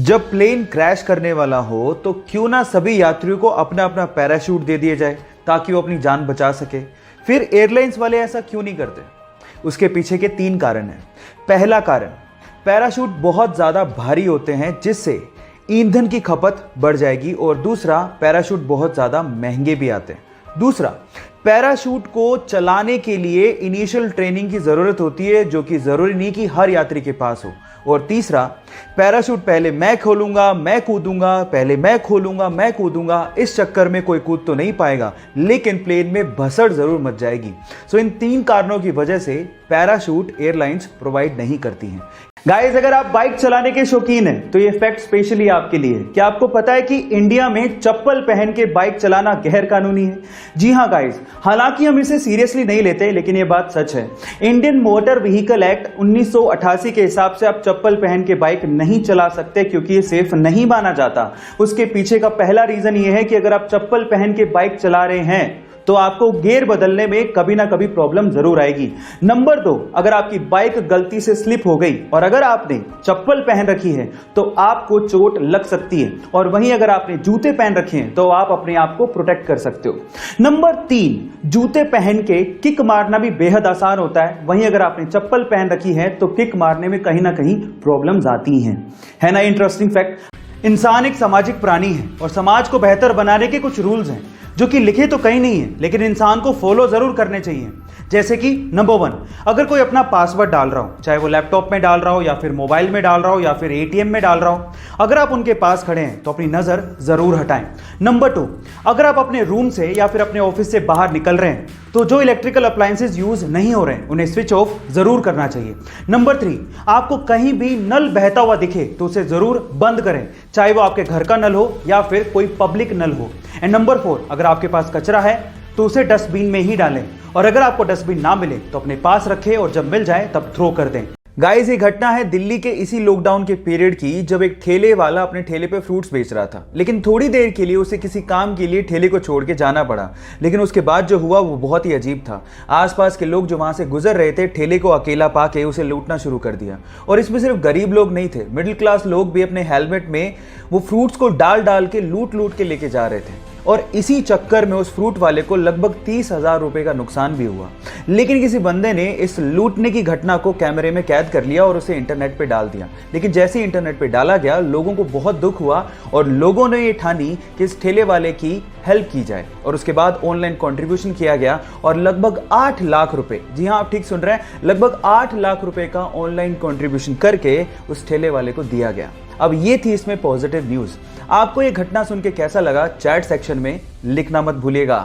जब plane crash करने वाला हो तो क्यों ना सभी यात्रियों को अपना अपना पैराशूट दे दिया जाए ताकि वो अपनी जान बचा सके। फिर एयरलाइंस वाले ऐसा क्यों नहीं करते? उसके पीछे के 3 कारण हैं। पहला कारण, पैराशूट बहुत ज़्यादा भारी होते हैं जिससे ईंधन की खपत बढ़ जाएगी, और दूसरा, पैराशूट बहुत ज़्यादा महंगे भी आते हैं। दूसरा, पैराशूट को चलाने के लिए इनिशियल ट्रेनिंग की ज़रूरत होती है जो कि ज़रूरी नहीं कि हर यात्री के पास हो। और तीसरा, पैराशूट पहले मैं खोलूंगा मैं कूदूंगा, पहले मैं खोलूंगा मैं कूदूंगा, इस चक्कर में कोई कूद तो नहीं पाएगा लेकिन प्लेन में भसड़ जरूर मच जाएगी। सो इन 3 कारणों की वजह से पैराशूट एयरलाइंस प्रोवाइड नहीं करती हैं। गाइस, अगर आप बाइक चलाने के शौकीन हैं तो ये फैक्ट स्पेशली आपके लिए है। क्या आपको पता है कि इंडिया में चप्पल पहन के बाइक चलाना गैर कानूनी है? जी हाँ गाइस, हालांकि हम इसे सीरियसली नहीं लेते लेकिन ये बात सच है। इंडियन मोटर व्हीकल एक्ट 1988 के हिसाब से आप चप्पल पहन के बाइक नहीं चला सकते क्योंकि ये सेफ नहीं माना जाता। उसके पीछे का पहला रीजन ये है कि अगर आप चप्पल पहन के बाइक चला रहे हैं तो आपको गियर बदलने में कभी ना कभी प्रॉब्लम जरूर आएगी। नंबर 2, अगर आपकी बाइक गलती से स्लिप हो गई और अगर आपने चप्पल पहन रखी है तो आपको चोट लग सकती है, और वहीं अगर आपने जूते पहन रखे हैं तो आप अपने आप को प्रोटेक्ट कर सकते हो। नंबर 3, जूते पहन के किक मारना भी बेहद आसान होता है, वहीं अगर आपने चप्पल पहन रखी है तो किक मारने में कहीं ना कहीं प्रॉब्लम्स आती हैं। है ना इंटरेस्टिंग फैक्ट? इंसान एक सामाजिक प्राणी है और समाज को बेहतर बनाने के कुछ रूल्स हैं जो कि लिखे तो कहीं नहीं है लेकिन इंसान को फॉलो जरूर करने चाहिए। जैसे कि नंबर 1, अगर कोई अपना पासवर्ड डाल रहा हो, चाहे वो लैपटॉप में डाल रहा हो या फिर मोबाइल में डाल रहा हो या फिर एटीएम में डाल रहा हो, अगर आप उनके पास खड़े हैं तो अपनी नजर जरूर हटाएं। नंबर 2, अगर आप अपने रूम से या फिर अपने ऑफिस से बाहर निकल रहे हैं तो जो इलेक्ट्रिकल अप्लायंसेस यूज नहीं हो रहे हैं उन्हें स्विच ऑफ जरूर करना चाहिए। नंबर 3, आपको कहीं भी नल बहता हुआ दिखे तो उसे जरूर बंद करें, चाहे वो आपके घर का नल हो या फिर कोई पब्लिक नल हो। एंड नंबर 4, अगर आपके पास कचरा है तो उसे डस्टबिन में ही डालें, और अगर आपको डस्टबिन ना मिले तो अपने पास रखें और जब मिल जाए तब थ्रो कर दें। गाइस, ये घटना है दिल्ली के इसी लॉकडाउन के पीरियड की, जब एक ठेले वाला अपने ठेले पे फ्रूट्स बेच रहा था, लेकिन थोड़ी देर के लिए उसे किसी काम के लिए ठेले को छोड़ के जाना पड़ा। लेकिन उसके बाद जो हुआ वो बहुत ही अजीब था। आसपास के लोग जो वहां से गुजर रहे थे ठेले को अकेला पाके उसे लूटना शुरू कर दिया, और इसमें सिर्फ गरीब लोग नहीं थे, मिडिल क्लास लोग भी अपने हेलमेट में वो फ्रूट्स को डाल डाल के लूट लूट के लेके जा रहे थे, और इसी चक्कर में उस फ्रूट वाले को लगभग 30,000 रुपए का नुकसान भी हुआ। लेकिन किसी बंदे ने इस लूटने की घटना को कैमरे में कैद कर लिया और उसे इंटरनेट पे डाल दिया। लेकिन जैसे ही इंटरनेट पे डाला गया लोगों को बहुत दुख हुआ और लोगों ने ये ठानी कि इस ठेले वाले की हेल्प की जाए, और उसके बाद ऑनलाइन कंट्रीब्यूशन किया गया और लगभग 8 लाख रुपए, जी हाँ आप ठीक सुन रहे हैं, लगभग 8 लाख रुपए का ऑनलाइन कंट्रीब्यूशन करके उस ठेले वाले को दिया गया। अब ये थी इसमें पॉजिटिव न्यूज़। आपको ये घटना सुन के कैसा लगा, चैट सेक्शन में लिखना मत भूलिएगा।